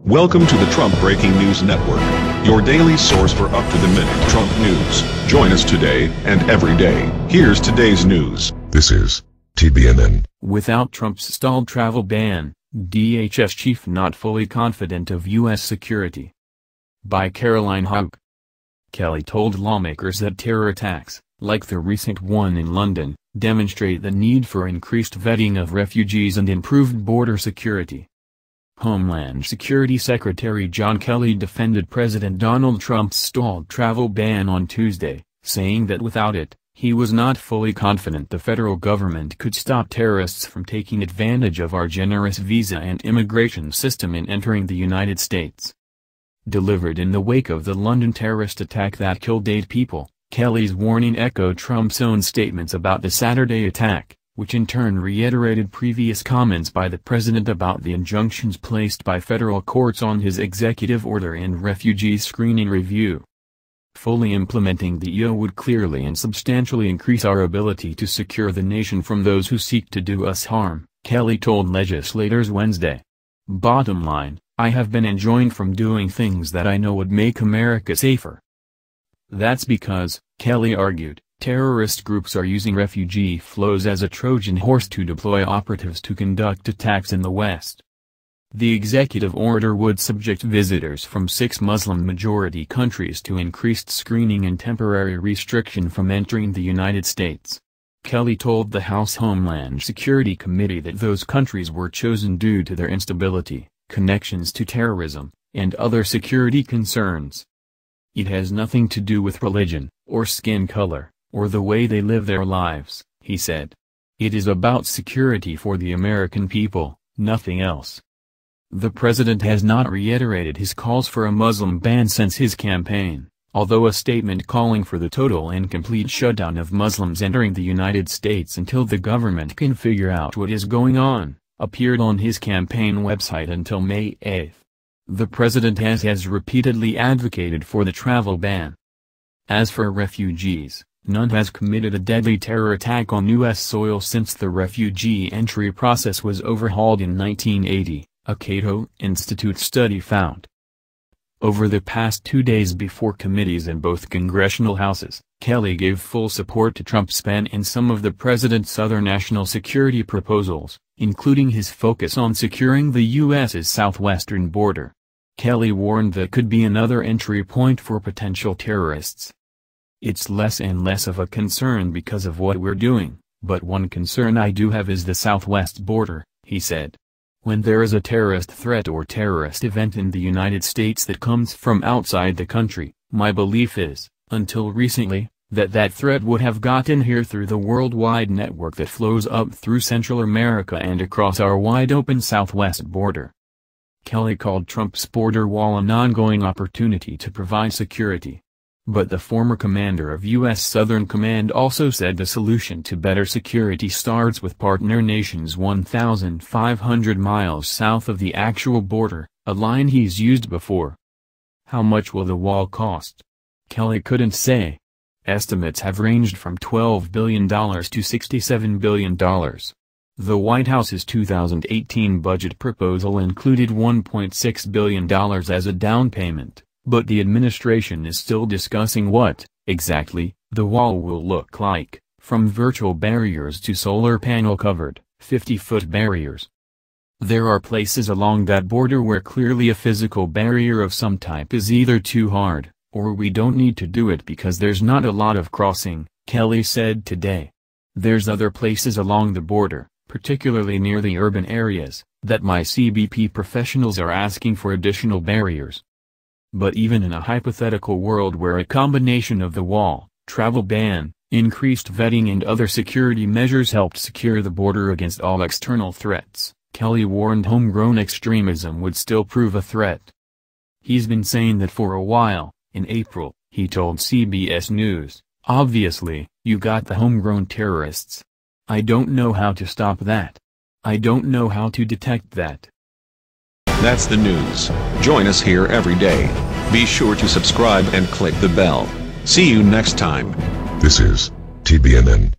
Welcome to the Trump Breaking News Network, your daily source for up-to-the-minute Trump news. Join us today and every day. Here's today's news. This is TBNN. Without Trump's stalled travel ban, DHS chief not fully confident of U.S. security. By Caroline Hogg. Kelly told lawmakers that terror attacks, like the recent one in London, demonstrate the need for increased vetting of refugees and improved border security. Homeland Security Secretary John Kelly defended President Donald Trump's stalled travel ban on Tuesday, saying that without it, he was not fully confident the federal government could stop terrorists from taking advantage of our generous visa and immigration system in entering the United States. Delivered in the wake of the London terrorist attack that killed 8 people, Kelly's warning echoed Trump's own statements about the Saturday attack, which in turn reiterated previous comments by the president about the injunctions placed by federal courts on his executive order and refugee screening review. Fully implementing the EO would clearly and substantially increase our ability to secure the nation from those who seek to do us harm, Kelly told legislators Wednesday. Bottom line, I have been enjoined from doing things that I know would make America safer. That's because, Kelly argued, terrorist groups are using refugee flows as a Trojan horse to deploy operatives to conduct attacks in the West. The executive order would subject visitors from 6 Muslim-majority countries to increased screening and temporary restriction from entering the United States. Kelly told the House Homeland Security Committee that those countries were chosen due to their instability, connections to terrorism, and other security concerns. It has nothing to do with religion, or skin color, or the way they live their lives, he said. It is about security for the American people, nothing else. The president has not reiterated his calls for a Muslim ban since his campaign, although a statement calling for the total and complete shutdown of Muslims entering the United States until the government can figure out what is going on, appeared on his campaign website until May 8. The president has repeatedly advocated for the travel ban. As for refugees, none has committed a deadly terror attack on U.S. soil since the refugee entry process was overhauled in 1980, a Cato Institute study found. Over the past 2 days before committees in both congressional houses, Kelly gave full support to Trump's ban and some of the president's other national security proposals, including his focus on securing the U.S.'s southwestern border. Kelly warned that could be another entry point for potential terrorists. It's less and less of a concern because of what we're doing, but one concern I do have is the southwest border, he said. When there is a terrorist threat or terrorist event in the United States that comes from outside the country, my belief is, until recently, that threat would have gotten here through the worldwide network that flows up through Central America and across our wide-open southwest border. Kelly called Trump's border wall an ongoing opportunity to provide security. But the former commander of U.S. Southern Command also said the solution to better security starts with partner nations 1,500 miles south of the actual border, a line he's used before. How much will the wall cost? Kelly couldn't say. Estimates have ranged from $12 billion to $67 billion. The White House's 2018 budget proposal included $1.6 billion as a down payment. But the administration is still discussing what, exactly, the wall will look like, from virtual barriers to solar panel-covered, 50-foot barriers. There are places along that border where clearly a physical barrier of some type is either too hard, or we don't need to do it because there's not a lot of crossing, Kelly said today. There's other places along the border, particularly near the urban areas, that my CBP professionals are asking for additional barriers. But even in a hypothetical world where a combination of the wall, travel ban, increased vetting and other security measures helped secure the border against all external threats, Kelly warned homegrown extremism would still prove a threat. He's been saying that for a while. In April, he told CBS News, "Obviously, you got the homegrown terrorists. I don't know how to stop that. I don't know how to detect that." That's the news. Join us here every day. Be sure to subscribe and click the bell. See you next time. This is TBNN.